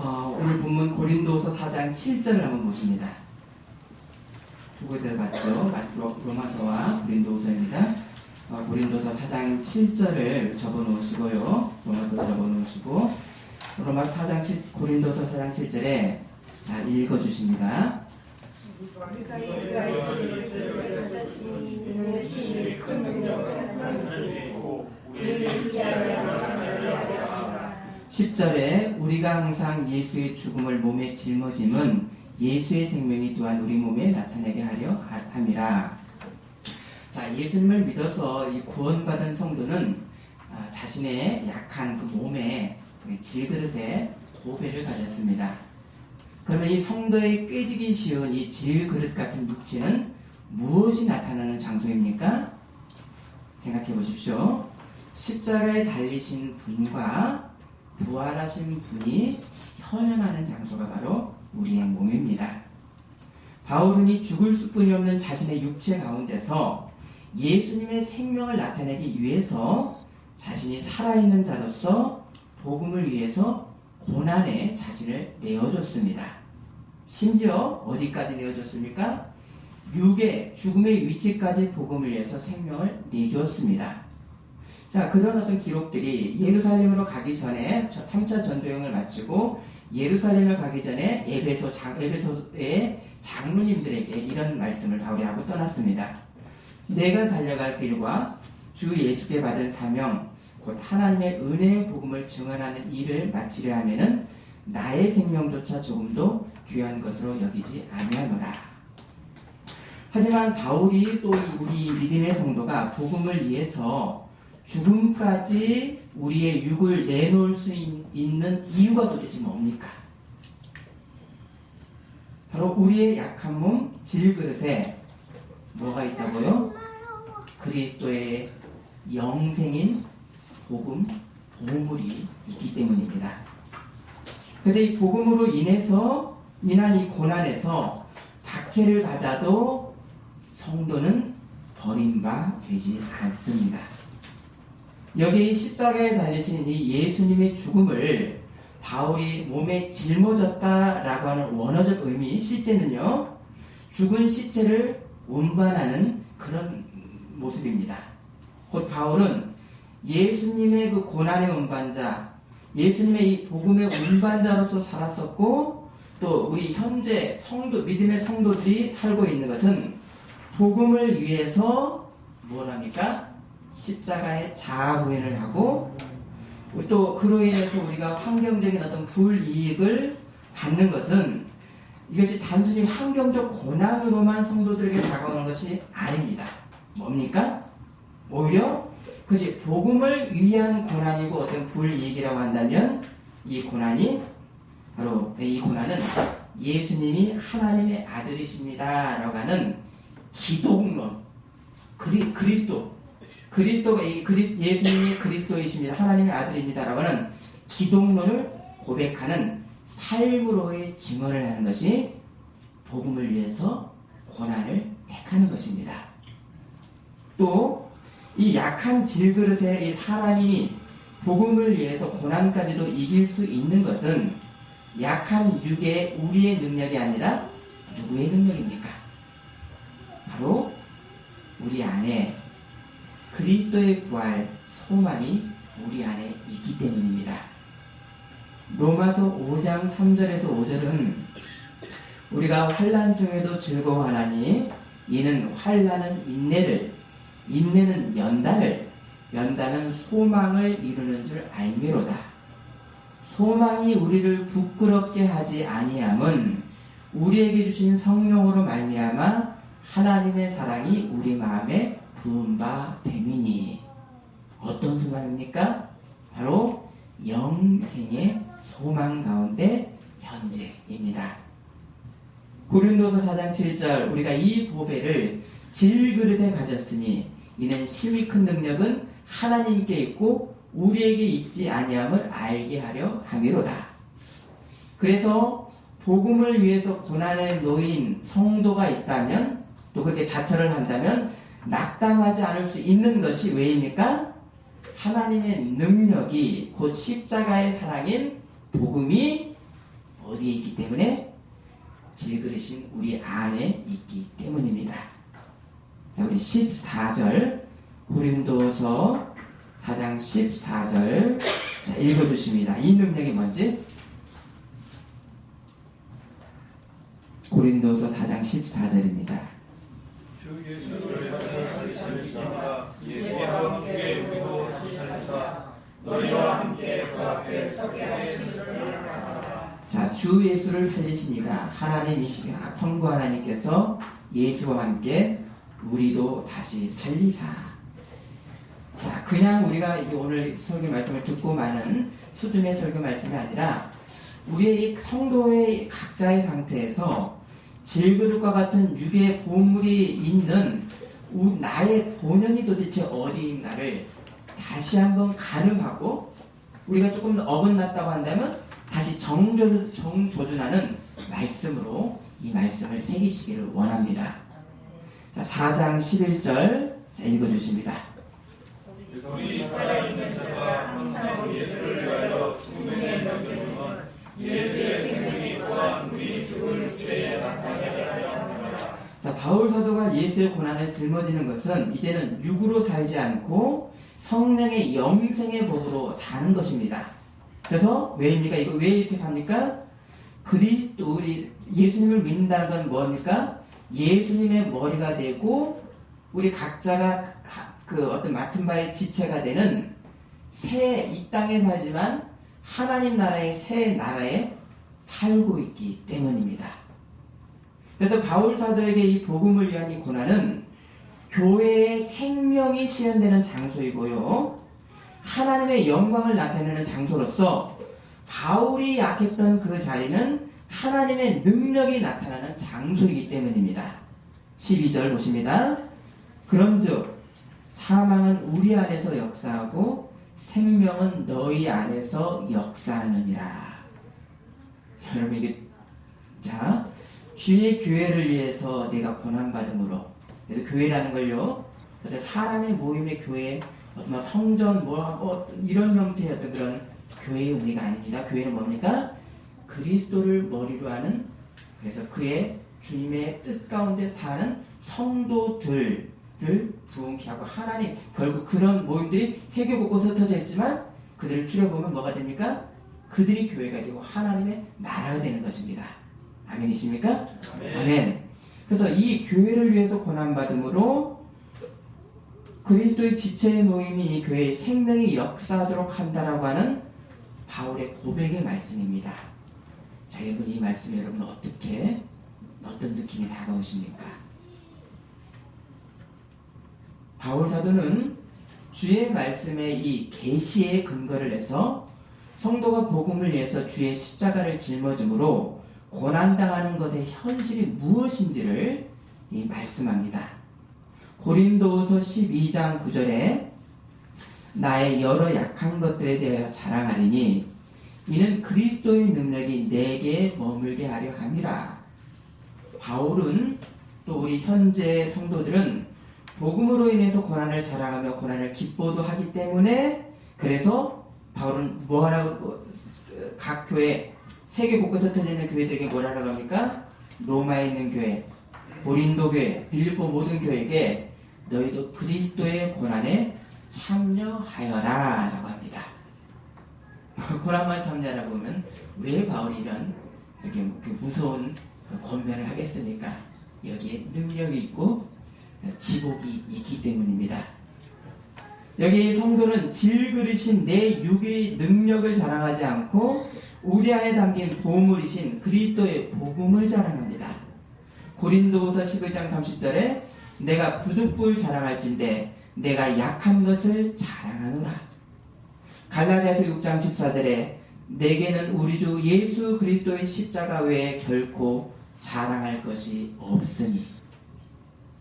오늘 본문 고린도서 4장 7절을 한번 보십니다. 두 곳에서 봤죠. 로마서와 고린도서입니다. 고린도서 4장 7절을 접어놓으시고요. 로마서 접어놓으시고 로마서 4장 7, 고린도서 4장 7절에 자 읽어주십니다. 10절에 우리가 항상 예수의 죽음을 몸에 짊어짐은 예수의 생명이 또한 우리 몸에 나타나게 하려 함이라. 자, 예수님을 믿어서 이 구원받은 성도는 자신의 약한 그 몸에 질그릇에 보배를 가졌습니다. 그러면 이 성도의 꿰지기 쉬운 이 질그릇 같은 육체는 무엇이 나타나는 장소입니까? 생각해 보십시오. 십자가에 달리신 분과 부활하신 분이 현현하는 장소가 바로 우리의 몸입니다. 바울은 이 죽을 수뿐이 없는 자신의 육체 가운데서 예수님의 생명을 나타내기 위해서 자신이 살아있는 자로서 복음을 위해서 고난에 자신을 내어줬습니다. 심지어 어디까지 내어줬습니까? 육의 죽음의 위치까지 복음을 위해서 생명을 내주었습니다. 자, 그런 어떤 기록들이 예루살렘으로 가기 전에 3차 전도여행을 마치고 예루살렘을 가기 전에 에베소의 장로님들에게 이런 말씀을 바울이 하고 떠났습니다. 내가 달려갈 길과 주 예수께 받은 사명 곧 하나님의 은혜의 복음을 증언하는 일을 마치려 하면은 나의 생명조차 조금도 귀한 것으로 여기지 아니하노라. 하지만 바울이 또 우리 믿음의 성도가 복음을 위해서 죽음까지 우리의 육을 내놓을 수 있는 이유가 도대체 뭡니까? 바로 우리의 약한 몸 질그릇에 뭐가 있다고요? 그리스도의 영생인 복음, 보물이 있기 때문입니다. 그래서 이 복음으로 인한 이 고난에서 박해를 받아도 성도는 버림받지 않습니다. 여기 십자가에 달리신 이 예수님의 죽음을 바울이 몸에 짊어졌다라고 하는 원어적 의미, 실제는요, 죽은 시체를 운반하는 그런 모습입니다. 곧 바울은 예수님의 그 고난의 운반자, 예수님의 이 복음의 운반자로서 살았었고, 또 우리 현재 믿음의 성도들이 살고 있는 것은 복음을 위해서 뭘 합니까? 십자가에 자아부인을 하고, 또 그로 인해서 우리가 환경적인 어떤 불이익을 받는 것은 이것이 단순히 환경적 고난으로만 성도들에게 다가오는 것이 아닙니다. 뭡니까? 오히려 그것이 복음을 위한 고난이고 어떤 불이익이라고 한다면 이 고난은 예수님이 하나님의 아들이십니다 라고 하는 기독론, 예수님이 그리스도이십니다, 하나님의 아들입니다라고 하는 기독론을 고백하는 삶으로의 증언을 하는 것이 복음을 위해서 고난을 택하는 것입니다. 또 이 약한 질그릇에 이 사람이 복음을 위해서 고난까지도 이길 수 있는 것은 약한 육의 우리의 능력이 아니라 누구의 능력입니까? 바로 우리 안에 그리스도의 부활 소망이 우리 안에 있기 때문입니다. 로마서 5장 3절에서 5절은 우리가 환난 중에도 즐거워하나니 이는 환난은 인내는 연단은 소망을 이루는 줄 알미로다. 소망이 우리를 부끄럽게 하지 아니함은 우리에게 주신 성령으로 말미암아 하나님의 사랑이 우리 마음에 부은 바 됨이니. 어떤 소망입니까? 바로 영생의 소망 가운데 현재입니다. 고린도서 4장 7절 우리가 이 보배를 질그릇에 가졌으니 이는 심히 큰 능력은 하나님께 있고 우리에게 있지 아니함을 알게 하려 함이로다. 그래서 복음을 위해서 고난에 놓인 성도가 있다면, 또 그렇게 자처를 한다면 낙담하지 않을 수 있는 것이 왜입니까? 하나님의 능력이 곧 십자가의 사랑인 복음이 어디에 있기 때문에? 질그릇인 우리 안에 있기 때문입니다. 자, 우리 14절 고린도서 4장 14절 자, 읽어주십니다. 이 능력이 뭔지? 고린도서 4장 14절입니다. 주 예수를 살리시니가 예수와 함께 우리도 살리사 너희와 함께 그 앞에 서게 하시기를. 자, 주 예수를 살리시니가 하나님이시가 성부 하나님께서 예수와 함께 우리도 다시 살리사. 자, 그냥 우리가 오늘 설교 말씀을 듣고 마는 수준의 설교 말씀이 아니라 우리의 성도의 각자의 상태에서 질그릇과 같은 육의 보물이 있는 나의 본연이 도대체 어디인가를 다시 한번 가늠하고, 우리가 조금 어긋났다고 한다면 다시 정조준하는 말씀으로 이 말씀을 새기시기를 원합니다. 자, 4장 11절 자, 읽어주십니다. 우리 살아있는 자가 항상 예수를 위하여 죽음에 넘겨주면 예수의 생명이 또한 우리 죽을 죄에 나타나게 하려 합니다. 자, 바울 사도가 예수의 고난을 짊어지는 것은 이제는 육으로 살지 않고 성령의 영생의 법으로 사는 것입니다. 그래서 왜입니까? 이거 왜 이렇게 삽니까? 그리스도, 우리 예수님을 믿는다는 건 뭡니까? 예수님의 머리가 되고 우리 각자가 그 어떤 맡은 바의 지체가 되는 이 땅에 살지만 하나님 나라의 새 나라에 살고 있기 때문입니다. 그래서 바울 사도에게 이 복음을 위한 이 고난은 교회의 생명이 실현되는 장소이고요, 하나님의 영광을 나타내는 장소로서 바울이 약했던 그 자리는 하나님의 능력이 나타나는 장소이기 때문입니다. 12절 보십니다. 그런즉 사망은 우리 안에서 역사하고 생명은 너희 안에서 역사하느니라. 여러분, 이게 자, 주의 교회를 위해서 내가 고난받음으로, 그래서 교회라는 걸요, 어떤 사람의 모임의 교회, 어떤 성전 이런 형태의 어떤 그런 교회의 의미가 아닙니다. 교회는 뭡니까? 그리스도를 머리로 하는, 그래서 그의 주님의 뜻 가운데 사는 성도들을 부흥케 하고, 하나님, 결국 그런 모임들이 세계 곳곳에 흩어져 있지만 그들을 추려보면 뭐가 됩니까? 그들이 교회가 되고 하나님의 나라가 되는 것입니다. 아멘이십니까? 아멘. 그래서 이 교회를 위해서 고난받음으로 그리스도의 지체의 모임이 이 교회의 생명이 역사하도록 한다라고 하는 바울의 고백의 말씀입니다. 자, 여러분, 이 말씀 여러분 어떤 느낌이 다가오십니까? 바울 사도는 주의 말씀의 이 계시의 근거를 내서 성도가 복음을 위해서 주의 십자가를 짊어짐으로 고난당하는 것의 현실이 무엇인지를 말씀합니다. 고린도후서 12장 9절에 나의 여러 약한 것들에 대하여 자랑하리니 이는 그리스도의 능력이 내게 머물게 하려 함이라. 바울은, 또 우리 현재 성도들은 복음으로 인해서 고난을 자랑하며 고난을 기뻐도 하기 때문에, 그래서 바울은 뭐하라고, 각 교회, 세계 곳곳에 흩어져 있는 교회들에게 뭐라고 합니까? 로마에 있는 교회, 고린도 교회, 빌립보 모든 교회에게 너희도 그리스도의 고난에 참여하여라 라고 합니다. 고난만 참여하라고 하면 왜 바울이 이렇게 무서운 권면을 하겠습니까? 여기에 능력이 있고 지복이 있기 때문입니다. 여기 성도는 질그릇인 내 육의 능력을 자랑하지 않고 우리 안에 담긴 보물이신 그리스도의 복음을 자랑합니다. 고린도후서 11장 30절에 내가 부득불 자랑할진대 내가 약한 것을 자랑하노라. 갈라디아서 6장 14절에 내게는 우리 주 예수 그리스도의 십자가 외에 결코 자랑할 것이 없으니.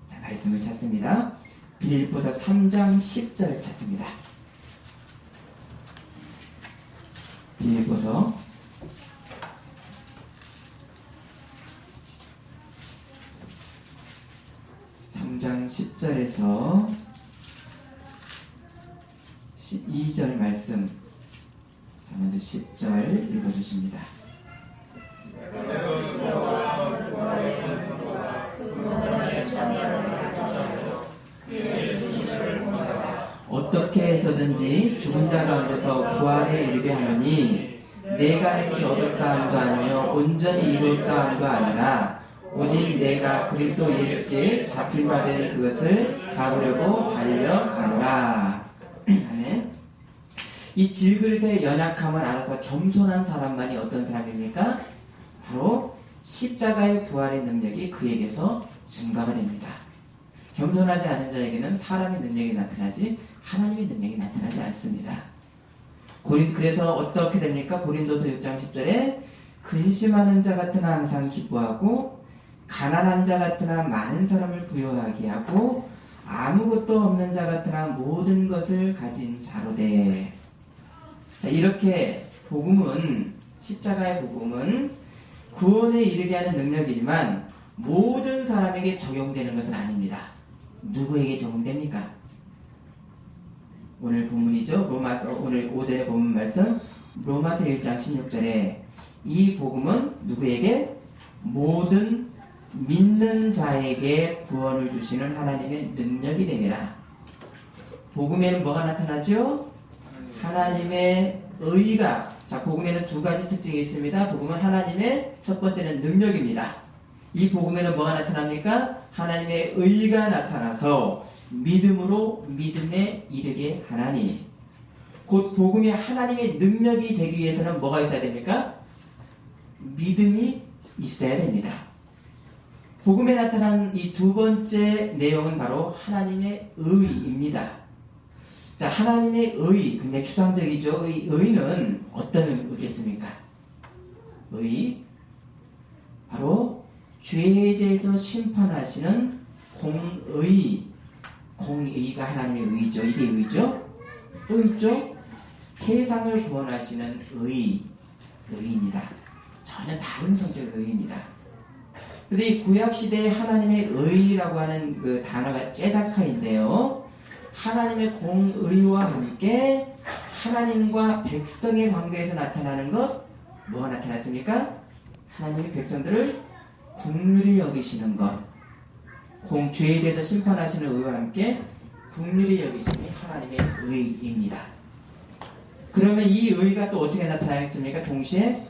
자, 말씀을 찾습니다. 빌립보서 3장 10절 찾습니다. 빌립보서 3장 10절에서 12절 말씀. 자, 먼저 10절 읽어주십니다. 어떻게 해서든지 죽은 자 가운데서 부활에 이르게 하노니 내가 행히 얻을까 함도 아니요 온전히 이룰까 함도 아니라 오직 내가 그리스도 예수께 잡힌 바 된 그것을 잡으려고 달려가노라. 아멘. 이 질그릇의 연약함을 알아서 겸손한 사람만이 어떤 사람입니까? 바로 십자가의 부활의 능력이 그에게서 증가가 됩니다. 겸손하지 않은 자에게는 사람의 능력이 나타나지 하나님의 능력이 나타나지 않습니다. 그래서 어떻게 됩니까? 고린도서 6장 10절에 근심하는 자 같으나 항상 기뻐하고 가난한 자 같으나 많은 사람을 부유하게 하고 아무것도 없는 자 같으나 모든 것을 가진 자로되. 자, 이렇게 복음은, 십자가의 복음은 구원에 이르게 하는 능력이지만 모든 사람에게 적용되는 것은 아닙니다. 누구에게 적용됩니까? 오늘 본문이죠. 오늘 오전에 본문 말씀 로마서 1장 16절에 이 복음은 누구에게? 모든 믿는 자에게 구원을 주시는 하나님의 능력이 됩니다. 복음에는 뭐가 나타나죠? 하나님의 의가. 자, 복음에는 두 가지 특징이 있습니다. 복음은 하나님의 첫 번째는 능력입니다. 이 복음에는 뭐가 나타납니까? 하나님의 의가 나타나서 믿음으로 믿음에 이르게 하나니. 곧 복음이 하나님의 능력이 되기 위해서는 뭐가 있어야 됩니까? 믿음이 있어야 됩니다. 복음에 나타난 이 두 번째 내용은 바로 하나님의 의입니다. 자, 하나님의 의, 굉장히 추상적이죠. 이 의는 어떤 의겠습니까? 의, 바로 죄에 대해서 심판하시는 공의가 하나님의 의죠. 이게 의죠. 또 있죠. 세상을 구원하시는 의입니다. 전혀 다른 성격의 의입니다. 근데 이 구약시대에 하나님의 의라고 하는 그 단어가 째다카인데요. 하나님의 공의와 함께 하나님과 백성의 관계에서 나타나는 것, 뭐가 나타났습니까? 하나님이 백성들을 긍휼히 여기시는 것, 죄에 대해서 심판하시는 의와 함께 긍휼히 여기심이 하나님의 의입니다. 그러면 이 의가 또 어떻게 나타나겠습니까? 동시에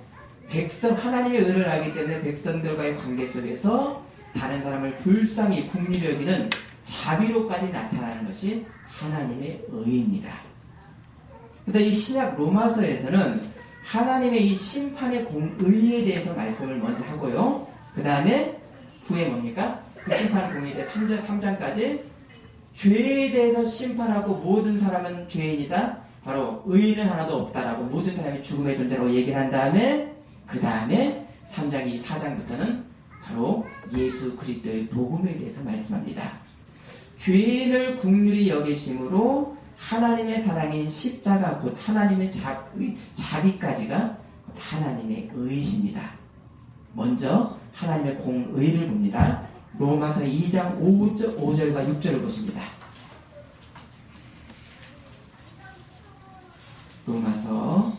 하나님의 의를 알기 때문에 백성들과의 관계 속에서 다른 사람을 불쌍히 긍휼히 여기는 자비로까지 나타나는 것이 하나님의 의입니다. 그래서 이 신약 로마서에서는 하나님의 이 심판의 공의에 대해서 말씀을 먼저 하고요. 그 다음에 후에 뭡니까? 그 심판 공의에 대해 3장까지 죄에 대해서 심판하고 모든 사람은 죄인이다. 바로 의인은 하나도 없다라고 모든 사람이 죽음의 존재라고 얘기를 한 다음에 그 다음에 3장 4장부터는 바로 예수 그리스도의 복음에 대해서 말씀합니다. 죄인을 긍휼히 여기심으로 하나님의 사랑인 십자가 곧 하나님의 자비까지가 곧 하나님의 의이십니다. 먼저 하나님의 공의를 봅니다. 로마서 2장 5절과 6절을 보십니다. 로마서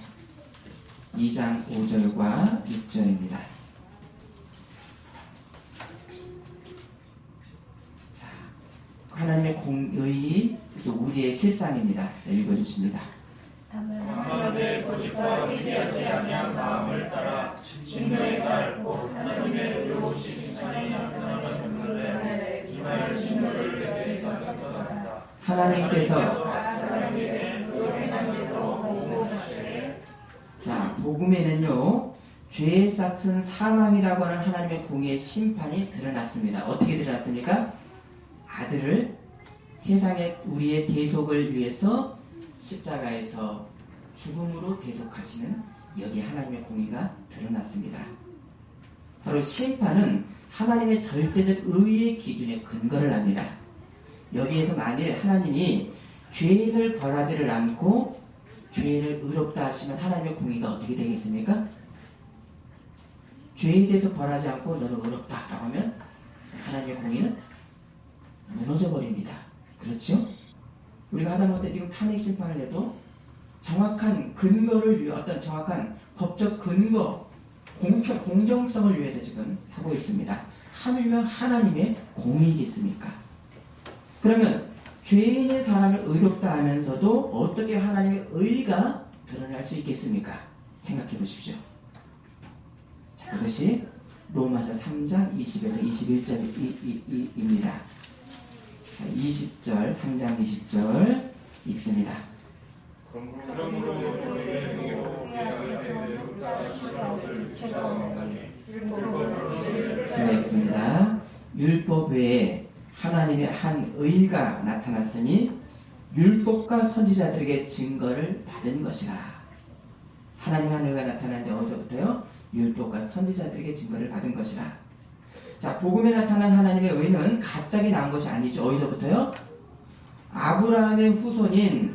2장 5절과 6절입니다. 자, 하나님의 공의이 또 우리의 실상입니다. 자, 읽어주십니다. 다만 내 거짓과 회개하지 아니한 마음을 따라 진노의 날 곧 하나님의 의로우신 칭찬이 나타나는 그날에 이 말 진노를 내게 쌓았도다. 하나님께서 자, 복음에는요, 죄의 싹은 사망이라고 하는 하나님의 공의의 심판이 드러났습니다. 어떻게 드러났습니까? 아들을 세상에 우리의 대속을 위해서 십자가에서 죽음으로 대속하시는 여기 하나님의 공의가 드러났습니다. 바로 심판은 하나님의 절대적 의의 기준에 근거를 합니다. 여기에서 만일 하나님이 죄인을 벌하지를 않고 죄인을 의롭다 하시면 하나님의 공의가 어떻게 되겠습니까? 죄에 대해서 벌하지 않고 너는 의롭다라고 하면 하나님의 공의는 무너져 버립니다. 그렇죠? 우리가 하다못해 지금 탄핵 심판을 해도 정확한 근거를 위해 어떤 정확한 법적 근거, 공정성을 위해서 지금 하고 있습니다. 하물며 하나님의 공의겠습니까? 그러면 죄인인 사람을 의롭다 하면서도 어떻게 하나님의 의가 드러날 수 있겠습니까? 생각해 보십시오. 자, 그것이 로마서 3장 20에서 21절입니다. 20절, 3장 20절 읽습니다. 그러므로 너희의 행위로 죄악을 해외롭다 하시는 것을 죄가 없나니 율법으로 죄를 제가 읽습니다. 율법 외에 하나님의 한 의가 나타났으니 율법과 선지자들에게 증거를 받은 것이라. 하나님의 한 의가 나타났는데 어디서부터요? 율법과 선지자들에게 증거를 받은 것이라. 자, 복음에 나타난 하나님의 의는 갑자기 나온 것이 아니죠. 어디서부터요? 아브라함의 후손이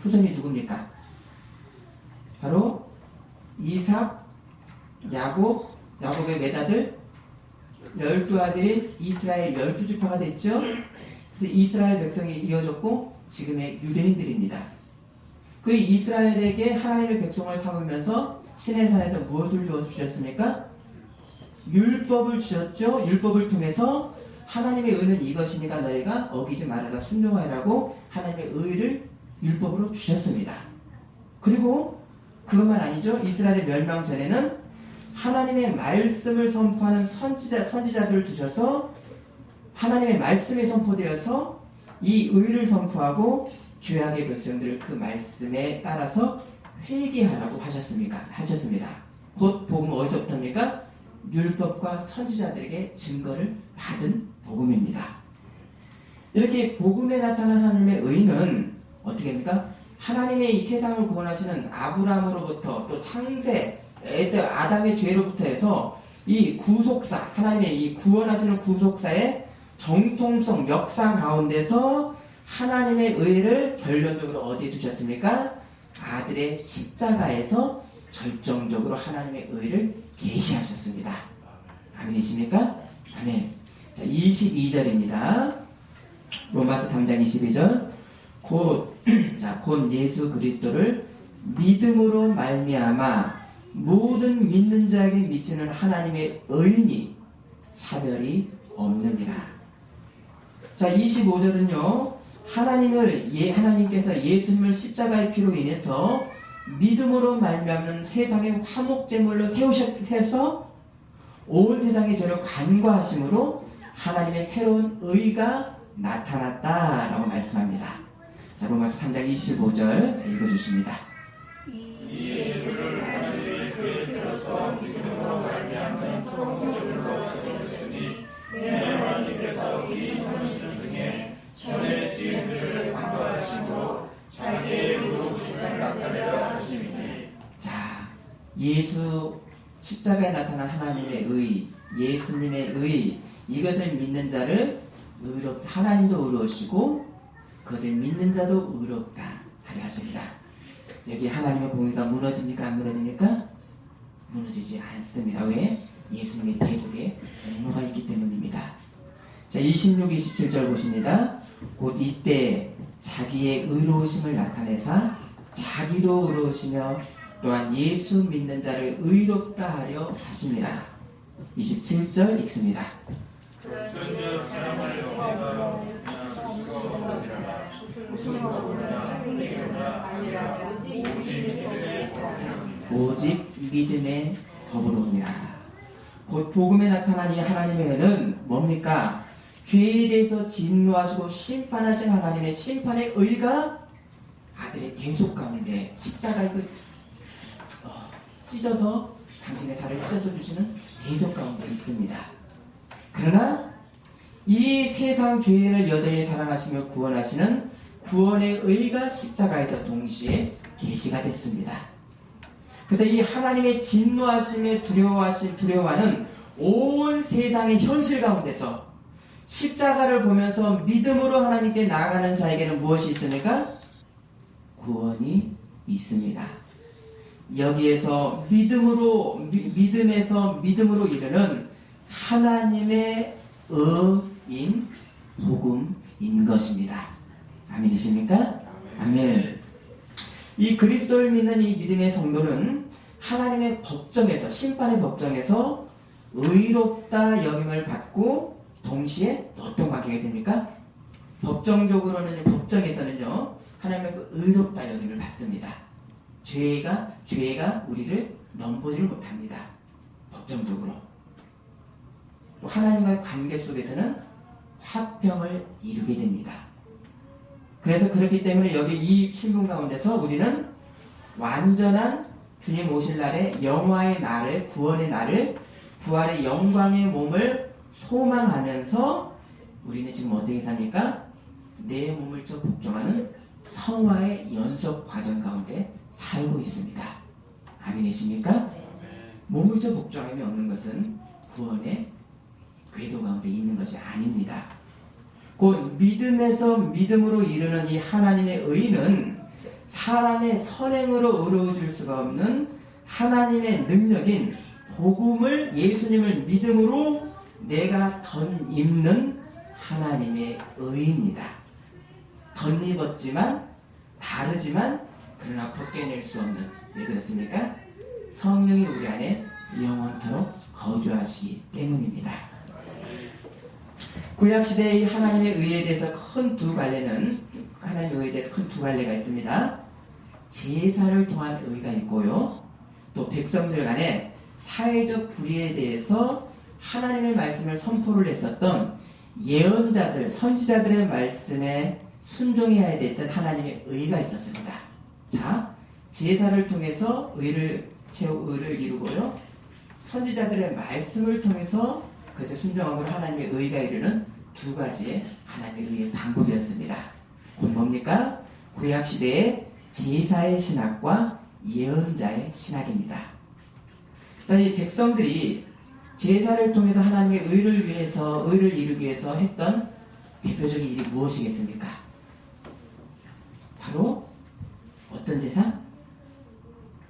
누굽니까? 바로 이삭, 야곱의 몇 아들? 12아들인 이스라엘 12지파가 됐죠. 그래서 이스라엘 백성이 이어졌고 지금의 유대인들입니다. 그 이스라엘에게 하나님의 백성을 삼으면서 시내산에서 무엇을 주셨습니까? 율법을 주셨죠. 율법을 통해서 하나님의 의는 이것이니까 너희가 어기지 말아라 순종하라고 하나님의 의를 율법으로 주셨습니다. 그리고 그것만 아니죠. 이스라엘의 멸망 전에는 하나님의 말씀을 선포하는 선지자들을 두셔서 하나님의 말씀이 선포되어서 이 의를 선포하고 죄악의 백성들을 그 말씀에 따라서 회개하라고 하셨습니다. 곧 복음은 어디서부터입니까? 율법과 선지자들에게 증거를 받은 복음입니다. 이렇게 복음에 나타난 하나님의 의는 어떻게 합니까? 하나님의 이 세상을 구원하시는 아브라함으로부터 또 창세 아담의 죄로부터 해서 이 구속사, 하나님의 이 구원하시는 구속사의 정통성, 역사 가운데서 하나님의 의를 결론적으로 어디에 두셨습니까? 아들의 십자가에서 절정적으로 하나님의 의를 계시하셨습니다. 아멘이십니까? 아멘. 자, 22절입니다. 로마서 3장 22절. 곧 예수 그리스도를 믿음으로 말미암아 모든 믿는 자에게 미치는 하나님의 의니 차별이 없느니라. 자, 25절은요. 하나님께서 예수님을 십자가의 피로 인해서 믿음으로 말미암는 세상의 화목제물로 세우셔서 온 세상의 죄를 간과하심으로 하나님의 새로운 의가 나타났다라고 말씀합니다. 자, 로마서 3장 25절 읽어주십니다. 이 예수를 하나님의 그의 피로써 믿음으로 말미암는 통제물로 세우셨으니 이는 하나님께서 미리 전신 중에 전에 지은 죄를 간과하심으로 자기의 의로우심을 나타내려 하심이니. 자, 예수 십자가에 나타난 하나님의 의, 예수님의 의, 이것을 믿는 자를 하나님도 의로우시고 그것을 믿는 자도 의롭다 하려 하십니다. 여기 하나님의 공의가 무너집니까? 안 무너집니까? 무너지지 않습니다. 왜? 예수님의 대속에 공로가 있기 때문입니다. 자, 26, 27절 보십니다. 곧 이때 자기의 의로우심을 나타내사 자기도 의로우시며 또한 예수 믿는 자를 의롭다 하려 하심이라. 27절 읽습니다. 그런즉 사람을 너희가 비난할 수가 없느니라. 무슨 법으로나 행위로나 아니라 오직 믿음의 법으로니라. 곧 복음에 나타난 이 하나님의 의는 뭡니까? 죄에 대해서 진노하시고 심판하신 하나님의 심판의 의가 아들의 대속 가운데 십자가에 찢어서 당신의 살을 찢어서 주시는 대속 가운데 있습니다. 그러나 이 세상 죄를 여전히 사랑하시며 구원하시는 구원의 의가 십자가에서 동시에 계시가 됐습니다. 그래서 이 하나님의 진노하심에 두려워하는 온 세상의 현실 가운데서 십자가를 보면서 믿음으로 하나님께 나아가는 자에게는 무엇이 있습니까? 구원이 있습니다. 여기에서 믿음에서 믿음으로 이르는 하나님의 의인 복음인 것입니다. 아멘이십니까? 아멘. 이 그리스도를 믿는 이 믿음의 성도는 하나님의 법정에서, 심판의 법정에서 의롭다 여김을 받고 동시에 어떤 관계가 됩니까? 법정적으로는 법정에서는요 하나님의 의롭다 여김을 받습니다. 죄가 우리를 넘보지를 못합니다. 법정적으로. 또 하나님과의 관계 속에서는 화평을 이루게 됩니다. 그래서 그렇기 때문에 여기 이 신분 가운데서 우리는 완전한 주님 오실 날의 영화의 날을, 구원의 날을, 부활의 영광의 몸을 소망하면서 우리는 지금 어떻게 삽니까? 내 몸을 복종하는 성화의 연속 과정 가운데 살고 있습니다. 아멘이십니까? 몸을 복종함이 없는 것은 구원의 궤도 가운데 있는 것이 아닙니다. 곧 믿음에서 믿음으로 이르는 이 하나님의 의는 사람의 선행으로 의로워질 수가 없는 하나님의 능력인 복음을, 예수님을 믿음으로 내가 덧입는 하나님의 의입니다. 덧입었지만 다르지만 그러나 벗겨낼 수 없는, 왜 그렇습니까? 성령이 우리 안에 영원토록 거주하시기 때문입니다. 구약시대의 하나님의 의에 대해서 큰 두 갈래는, 하나님의 의에 대해서 큰 두 갈래가 있습니다. 제사를 통한 의가 있고요, 또 백성들 간의 사회적 불의에 대해서 하나님의 말씀을 선포를 했었던 예언자들, 선지자들의 말씀에 순종해야 됐던 하나님의 의가 있었습니다. 자, 제사를 통해서 의를 이루고요, 선지자들의 말씀을 통해서 그것에 순종함으로 하나님의 의가 이르는 두 가지의 하나님의 의의 방법이었습니다. 곧 뭡니까? 구약시대의 제사의 신학과 예언자의 신학입니다. 자, 이 백성들이 제사를 통해서 하나님의 의를 이루기 위해서 했던 대표적인 일이 무엇이겠습니까? 바로 어떤 제사?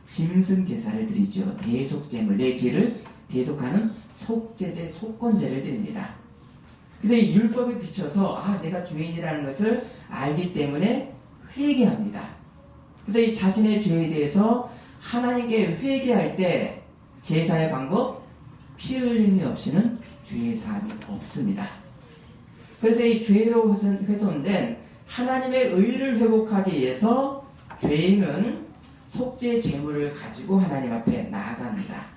짐승 제사를 드리죠. 대속제물, 내 죄를 대속하는 속죄제, 속건제를 드립니다. 그래서 이 율법에 비춰서 내가 죄인이라는 것을 알기 때문에 회개합니다. 그래서 이 자신의 죄에 대해서 하나님께 회개할 때 제사의 방법, 피 흘림이 없이는 죄의 사함이 없습니다. 그래서 이 죄로 훼손된 하나님의 의를 회복하기 위해서 죄인은 속죄 제물을 가지고 하나님 앞에 나아갑니다.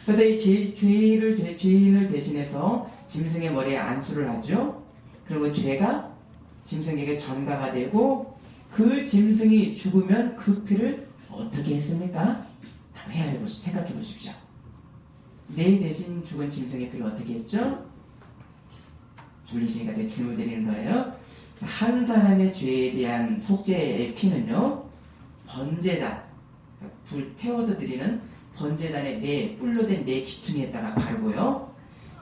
그래서 이 죄인을 대신해서 짐승의 머리에 안수를 하죠. 그리고 죄가 짐승에게 전가가 되고, 그 짐승이 죽으면 그 피를 어떻게 했습니까? 한번 생각해 보십시오. 내 대신 죽은 짐승의 피를 어떻게 했죠? 졸리시니까 제가 질문 드리는 거예요. 한 사람의 죄에 대한 속죄의 피는요, 번제단, 불 태워서 드리는 번제단의 뿔로 된 네 기퉁이에다가 바르고요,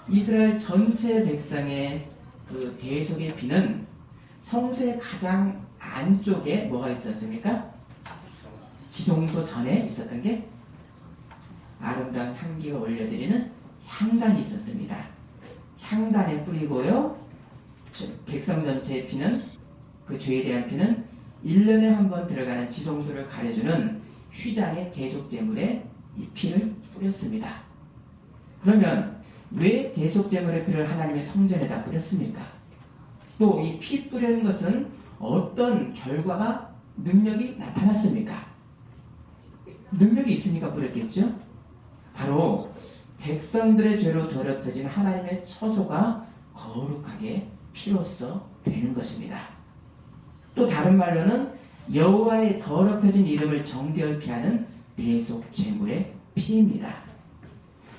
이스라엘 전체 백성의 그 대속의 피는 성소의 가장 안쪽에 뭐가 있었습니까? 지성소 전에 있었던 게 아름다운 향기가 올려드리는 향단이 있었습니다. 향단에 뿌리고요, 백성 전체의 피는, 그 죄에 대한 피는 1년에 한 번 들어가는 지성소를 가려주는 휘장의 대속제물에 이 피를 뿌렸습니다. 그러면 왜 대속제물의 피를 하나님의 성전에다 뿌렸습니까? 또 이 피 뿌리는 것은 어떤 결과가, 능력이 나타났습니까? 능력이 있으니까 뿌렸겠죠? 바로 백성들의 죄로 더럽혀진 하나님의 처소가 거룩하게 피로써 되는 것입니다. 또 다른 말로는 여호와의 더럽혀진 이름을 정결케 하는 대속제물의 피입니다.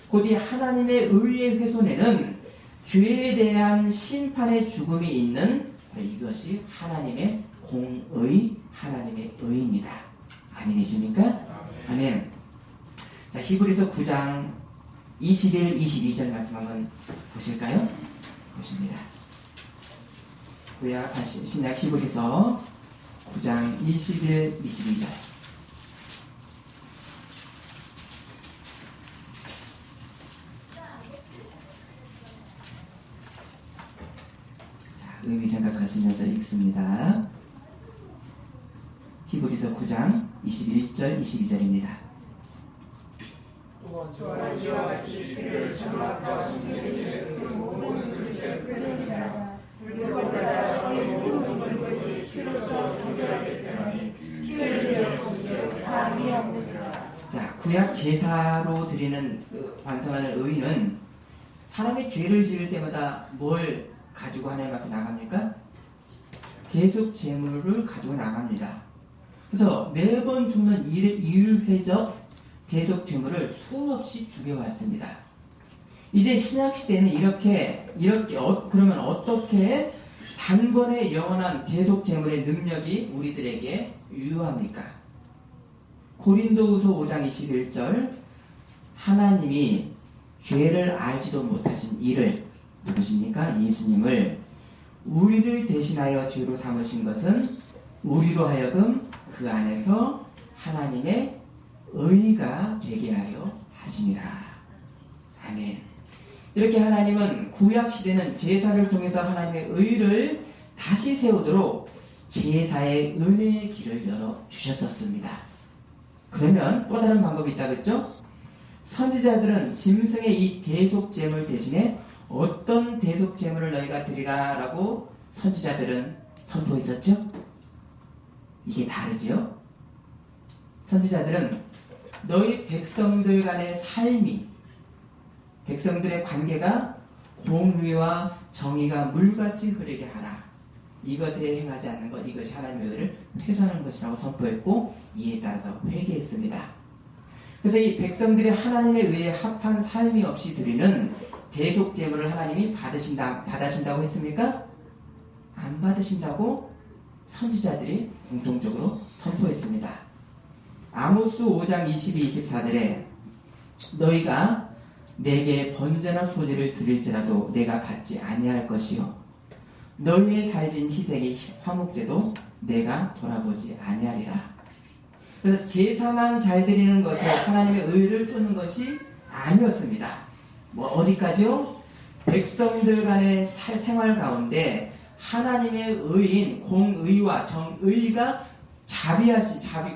곧 이 하나님의 의의 훼손에는 죄에 대한 심판의 죽음이 있는, 이것이 하나님의 공의, 하나님의 의입니다. 아멘이십니까? 아멘. 자, 히브리서 9장 21, 22절 말씀 한번 보실까요? 보십니다. 신약 히브리서 9장 21, 22절. 자, 의미 생각하시면서 읽습니다. 히브리서 9장 21절, 22절입니다. 또한 이와 같이 피를 장막과 성령을 위해 쓴 모든 그릇에 뿌려느니라. 율법따라 제 모든 물건이 피로써 정결하기 때문에 피 흘리며 없을 사함이 없느니라. 자, 구약 제사로 드리는 반성하는 의는 사람이 죄를 지을 때마다 뭘 가지고 하나님 앞에 나갑니까? 계속 제물을 가지고 나갑니다. 그래서 매번 죽는 이율회적 계속 제물을 수없이 죽여왔습니다. 이제 신약 시대는 이렇게 그러면 어떻게 단번에 영원한 계속 제물의 능력이 우리들에게 유효합니까? 고린도후서 5장 21절 하나님이 죄를 알지도 못하신 이를 누구십니까? 예수님을 우리를 대신하여 죄로 삼으신 것은 우리로 하여금 그 안에서 하나님의 의가 되게 하려 하심이라. 아멘. 이렇게 하나님은 구약시대는 제사를 통해서 하나님의 의를 다시 세우도록 제사의 은혜의 길을 열어주셨었습니다. 그러면 또 다른 방법이 있다겠죠? 선지자들은 짐승의 이 대속제물 대신에 어떤 대속제물을 너희가 드리라 라고 선지자들은 선포했었죠? 이게 다르지요? 선지자들은 너희 백성들 간의 삶이, 백성들의 관계가 공의와 정의가 물같이 흐르게 하라. 이것에 행하지 않는 것, 이것이 하나님의 의를 훼손하는 것이라고 선포했고 이에 따라서 회개했습니다. 그래서 이 백성들이 하나님의 의에 합한 삶이 없이 드리는 대속제물을 하나님이 받으신다고 했습니까? 안 받으신다고 선지자들이 공통적으로 선포했습니다. 아모스 5장 22, 24절에 너희가 내게 번제나 소제를 드릴지라도 내가 받지 아니할 것이요 너희의 살진 희생의 화목제도 내가 돌아보지 아니하리라. 그래서 제사만 잘 드리는 것에 하나님의 의를 쫓는 것이 아니었습니다. 어디까지요? 백성들 간의 생활 가운데 하나님의 의인 공의와 정의가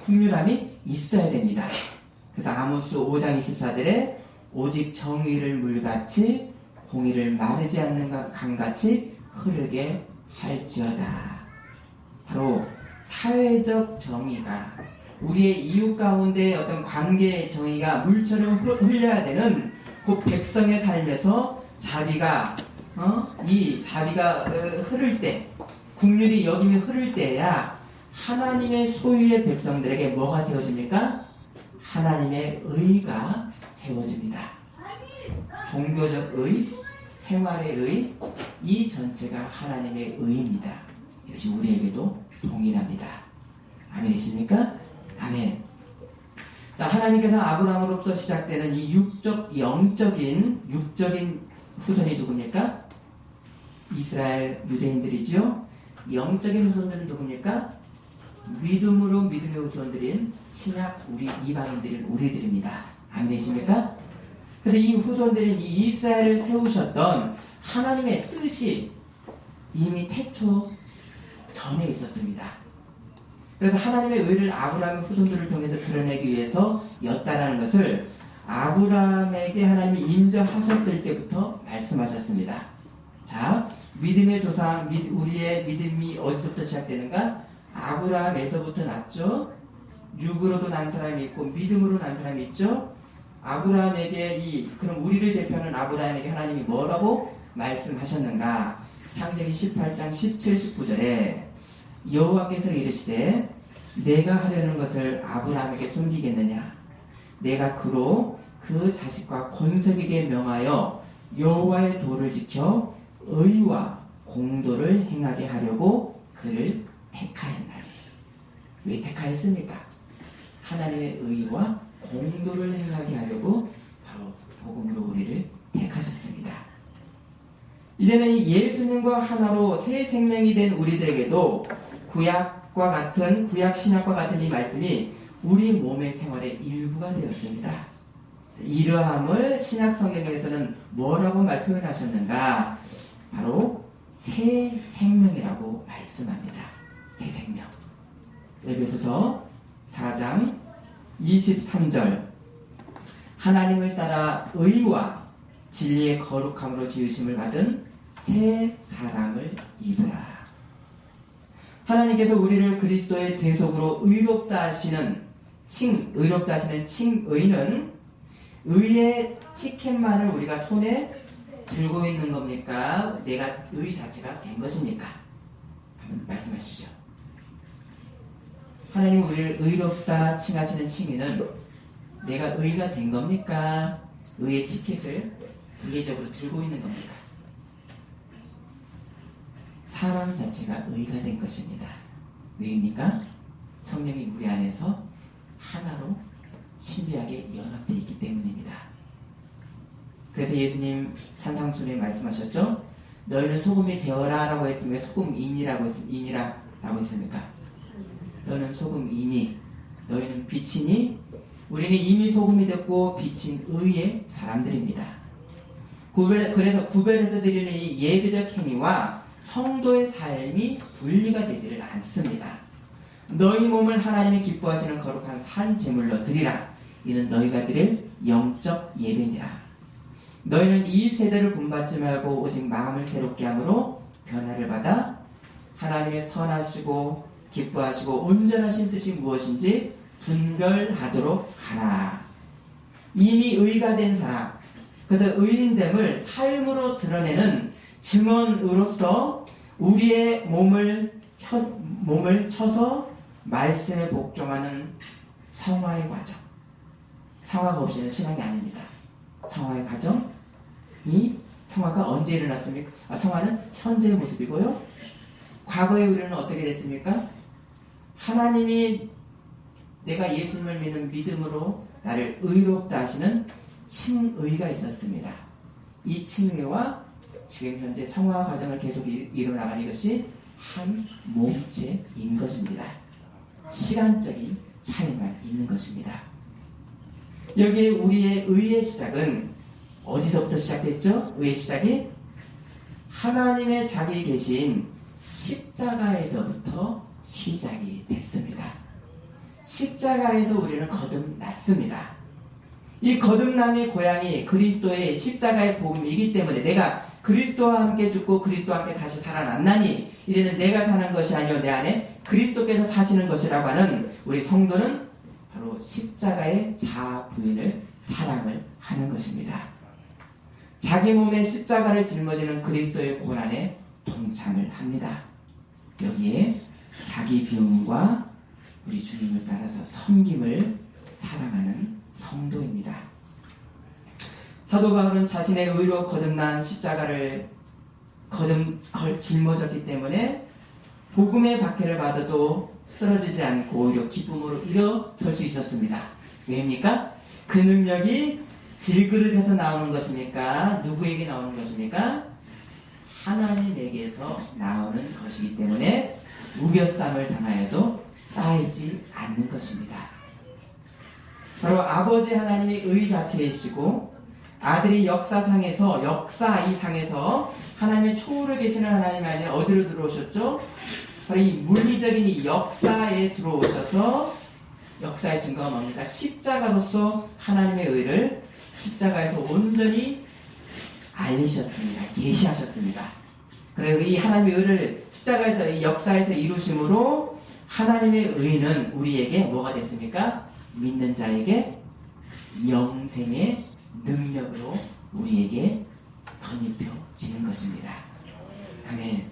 국률함이 있어야 됩니다. 그래서 아모스 5장 24절에 오직 정의를 물같이 공의를 마르지 않는 강같이 흐르게 할지어다. 바로 사회적 정의가 우리의 이웃 가운데 어떤 관계의 정의가 물처럼 흘려야 되는 그 백성의 삶에서 이 자비가 흐를 때, 국률이 여김이 흐를 때야 하나님의 소유의 백성들에게 뭐가 세워집니까? 하나님의 의가 세워집니다. 종교적 의, 생활의 의, 이 전체가 하나님의 의입니다. 이것이 우리에게도 동일합니다. 아멘이십니까? 아멘. 자, 하나님께서 아브라함으로부터 시작되는 이 영적인 후손이 누굽니까? 이스라엘 유대인들이죠. 영적인 후손들은 누굽니까? 믿음으로 믿음의 후손들인 신약 우리 이방인들인 우리들입니다. 아멘이십니까? 그래서 이 후손들인 이 이스라엘을 세우셨던 하나님의 뜻이 이미 태초 전에 있었습니다. 그래서 하나님의 의를 아브라함의 후손들을 통해서 드러내기 위해서였다라는 것을 아브라함에게 하나님이 인정하셨을 때부터 말씀하셨습니다. 자, 믿음의 조상, 우리의 믿음이 어디서부터 시작되는가? 아브라함에서부터 났죠. 육으로도 난 사람이 있고 믿음으로 난 사람이 있죠. 아브라함에게 그럼 우리를 대표하는 아브라함에게 하나님이 뭐라고 말씀하셨는가? 창세기 18장 17, 19절에 여호와께서 이르시되 내가 하려는 것을 아브라함에게 숨기겠느냐? 내가 그로 그 자식과 권속에게 명하여 여호와의 도를 지켜 의와 공도를 행하게 하려고 그를 택하였나니. 왜 택하였습니까? 하나님의 의와 공도를 행하게 하려고 바로 복음으로 우리를 택하셨습니다. 이제는 예수님과 하나로 새 생명이 된 우리들에게도 구약 신약과 같은 이 말씀이 우리 몸의 생활의 일부가 되었습니다. 이러함을 신약 성경에서는 뭐라고 표현하셨는가? 바로 새 생명이라고 말씀합니다. 새 생명. 에베소서 4장 23절 하나님을 따라 의와 진리의 거룩함으로 지으심을 받은 새 사람을 입으라. 하나님께서 우리를 그리스도의 대속으로 의롭다 하시는 칭의는 의의 티켓만을 우리가 손에 들고 있는 겁니까? 내가 의 자체가 된 것입니까? 한번 말씀하십시오. 하나님 우리를 의롭다 칭하시는 칭의는 내가 의가 된 겁니까? 의의 티켓을 분리적으로 들고 있는 겁니까? 사람 자체가 의가 된 것입니다. 왜입니까? 성령이 우리 안에서 하나로 신비하게 연합되어 있기 때문입니다. 그래서 예수님 산상수훈에 말씀하셨죠? 너희는 소금이 되어라 라고 했으면 소금인이라고 했습니까? 너는 소금이니 너희는 빛이니 우리는 이미 소금이 됐고 빛인 의의 사람들입니다. 그래서 구별해서 드리는 이 예배적 행위와 성도의 삶이 분리가 되지를 않습니다. 너희 몸을 하나님이 기뻐하시는 거룩한 산 제물로 드리라. 이는 너희가 드릴 영적 예배니라. 너희는 이 세대를 본받지 말고 오직 마음을 새롭게 함으로 변화를 받아 하나님의 선하시고 기뻐하시고 온전하신 뜻이 무엇인지 분별하도록 하라. 이미 의가 된 사람, 그래서 의인됨을 삶으로 드러내는 증언으로서 우리의 몸을 쳐서 말씀에 복종하는 성화의 과정. 성화가 없이는 신앙이 아닙니다. 성화의 과정이 성화가 언제 일어났습니까? 성화는 현재의 모습이고요. 과거의 우리는 어떻게 됐습니까? 하나님이 내가 예수님을 믿는 믿음으로 나를 의롭다 하시는 칭의가 있었습니다. 이 칭의와 지금 현재 성화 과정을 계속 이뤄나가는 이것이 한 몸체인 것입니다. 시간적인 차이만 있는 것입니다. 여기에 우리의 의의 시작은 어디서부터 시작됐죠? 의의 시작이 하나님의 자기 계신 십자가에서부터 시작이 됐습니다. 십자가에서 우리는 거듭났습니다. 이 거듭남의 고향이 그리스도의 십자가의 복음이기 때문에 내가 그리스도와 함께 죽고 그리스도와 함께 다시 살아났나니 이제는 내가 사는 것이 아니요 내 안에 그리스도께서 사시는 것이라고 하는 우리 성도는 바로 십자가의 자아 부인을 사랑을 하는 것입니다. 자기 몸에 십자가를 짊어지는 그리스도의 고난에 동참을 합니다. 여기에 자기 비움과 우리 주님을 따라서 섬김을 사랑하는 성도입니다. 사도 바울은 자신의 의로 거듭난 십자가를 짊어졌기 때문에 복음의 박해를 받아도 쓰러지지 않고 오히려 기쁨으로 일어설 수 있었습니다. 왜입니까? 그 능력이 질그릇에서 나오는 것입니까? 누구에게 나오는 것입니까? 하나님에게서 나오는 것이기 때문에 우겨쌈을 당하여도 쌓이지 않는 것입니다. 바로 아버지 하나님이 의 자체이시고 아들이 역사 이 상에서 하나님의 초월에 계시는 하나님이 아니라 어디로 들어오셨죠? 바로 이 물리적인 이 역사에 들어오셔서 역사의 증거가 뭡니까? 십자가로서 하나님의 의를 십자가에서 온전히 알리셨습니다. 계시하셨습니다. 그래서 이 하나님의 의를 십자가에서 이 역사에서 이루심으로 하나님의 의는 우리에게 뭐가 됐습니까? 믿는 자에게 영생의 능력으로 우리에게 덧입혀지는 것입니다. 아멘.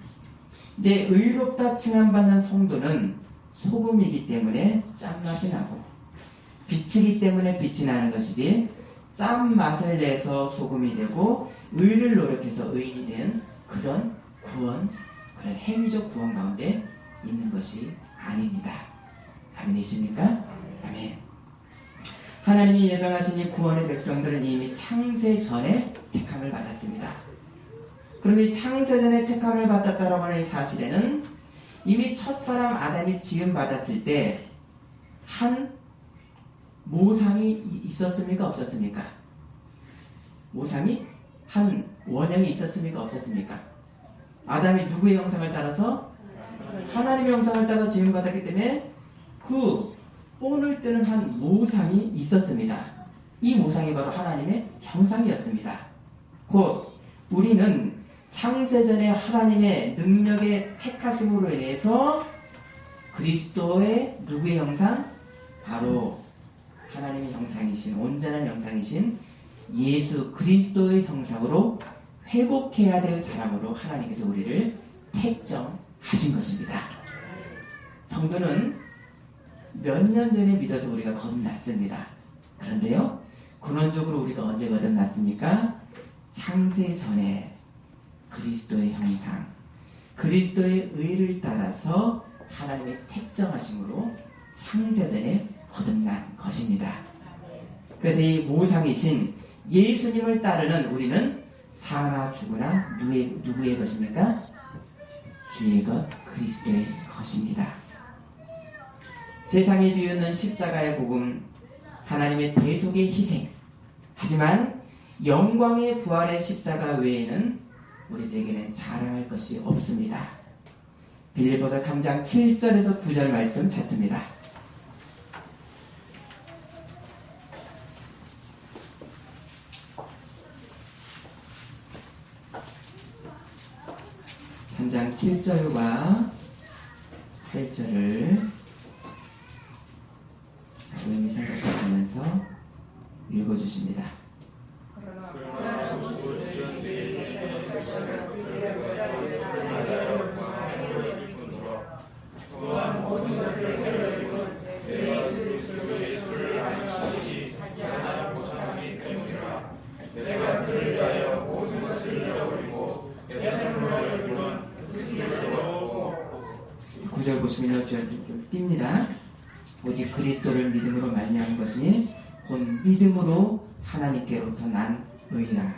이제 의롭다 칭함받는 성도는 소금이기 때문에 짠맛이 나고 빛이기 때문에 빛이 나는 것이지 짠맛을 내서 소금이 되고 의를 노력해서 의인이 된 그런 구원, 그런 행위적 구원 가운데 있는 것이 아닙니다. 아멘이십니까? 아멘. 하나님이 예정하신 이 구원의 백성들은 이미 창세 전에 택함을 받았습니다. 그럼 이 창세 전에 택함을 받았다라고 하는 이 사실에는 이미 첫사람 아담이 지음 받았을 때 한 모상이 있었습니까? 없었습니까? 모상이 한 원형이 있었습니까? 없었습니까? 아담이 누구의 형상을 따라서? 하나님의 형상을 따라서 지음 받았기 때문에 그 본을 뜨는 한 모상이 있었습니다. 이 모상이 바로 하나님의 형상이었습니다. 곧 우리는 창세전에 하나님의 능력의 택하심으로 인해서 그리스도의 누구의 형상? 바로 하나님의 형상이신, 온전한 형상이신 예수 그리스도의 형상으로 회복해야 될 사람으로 하나님께서 우리를 택정하신 것입니다. 성도는 몇 년 전에 믿어서 우리가 거듭났습니다. 그런데요, 근원적으로 우리가 언제 거듭났습니까? 창세전에 그리스도의 형상, 그리스도의 의를 따라서 하나님의 택정하심으로 창세전에 거듭난 것입니다. 그래서 이 모상이신 예수님을 따르는 우리는 사나 죽으나 누구의 것입니까? 주의 것, 그리스도의 것입니다. 세상에 비우는 십자가의 복음, 하나님의 대속의 희생, 하지만 영광의 부활의 십자가 외에는 우리들에게는 자랑할 것이 없습니다. 빌립보서 3장 7절에서 9절 말씀 찾습니다. (3장) 7절과 8절을 조용히 생각하시면서 읽어주십니다. 내가 그를 위하여 모든 것을 잃어버리고 내 삶으로 여기면 그리스도로 9절 보시면요, 좀 띕니다. 오직 그리스도를 믿음으로 말미암은 것이 곧 믿음으로 하나님께로부터 난 의라.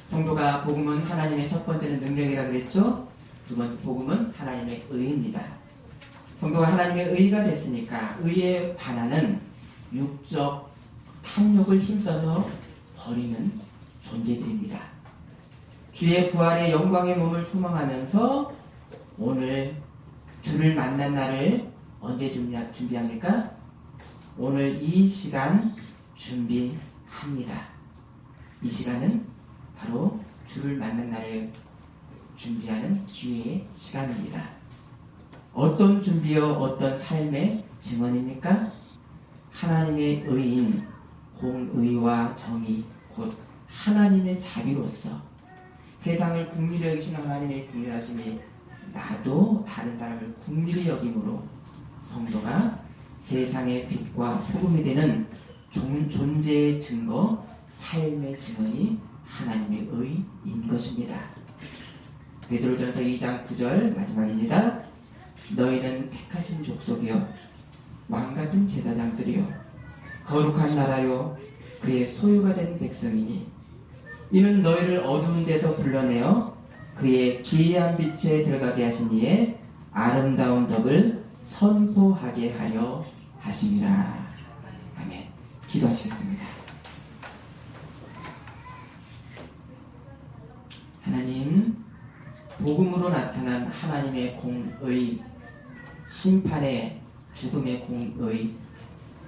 성도가 복음은 하나님의 첫 번째는 능력이라 그랬죠. 두 번째 복음은 하나님의 의입니다. 성도가 하나님의 의가 됐으니까 의에 반하는 육적 탐욕을 힘써서 버리는 존재들입니다. 주의 부활의 영광의 몸을 소망하면서 오늘 주를 만난 날을 언제 준비합니까? 오늘 이 시간 준비합니다. 이 시간은 바로 주를 만난 날을 준비하는 기회의 시간입니다. 어떤 준비요, 어떤 삶의 증언입니까? 하나님의 의인, 공의와 정의, 곧 하나님의 자비로서 세상을 국리로 여기시는 하나님의 국리하심이 나도 다른 사람을 국리로 여김으로 성도가 세상의 빛과 소금이 되는 존재의 증거, 삶의 증언이 하나님의 의인 것입니다. 베드로전서 2장 9절 마지막입니다. 너희는 택하신 족속이요 왕같은 제사장들이요 거룩한 나라요 그의 소유가 된 백성이니 이는 너희를 어두운 데서 불러내어 그의 기이한 빛에 들어가게 하신 이의 아름다운 덕을 선포하게 하려 하심이라. 아멘. 기도하시겠습니다. 하나님, 복음으로 나타난 하나님의 공의, 심판의 죽음의 공의,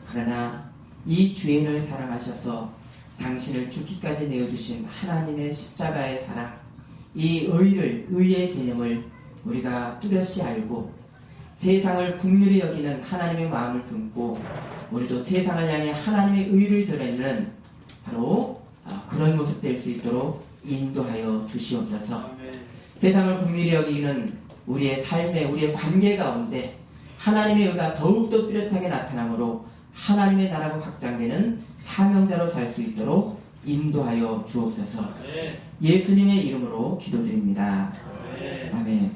그러나 이 죄인을 사랑하셔서 당신을 죽기까지 내어주신 하나님의 십자가의 사랑, 이 의의 개념을 우리가 뚜렷이 알고 세상을 긍휼히 여기는 하나님의 마음을 품고 우리도 세상을 향해 하나님의 의를 드러내는 바로 그런 모습 될 수 있도록 인도하여 주시옵소서. 세상을 긍휼히 여기는 우리의 삶에, 우리의 관계 가운데 하나님의 의가 더욱더 뚜렷하게 나타나므로 하나님의 나라가 확장되는 사명자로 살 수 있도록 인도하여 주옵소서. 예수님의 이름으로 기도드립니다. 아멘.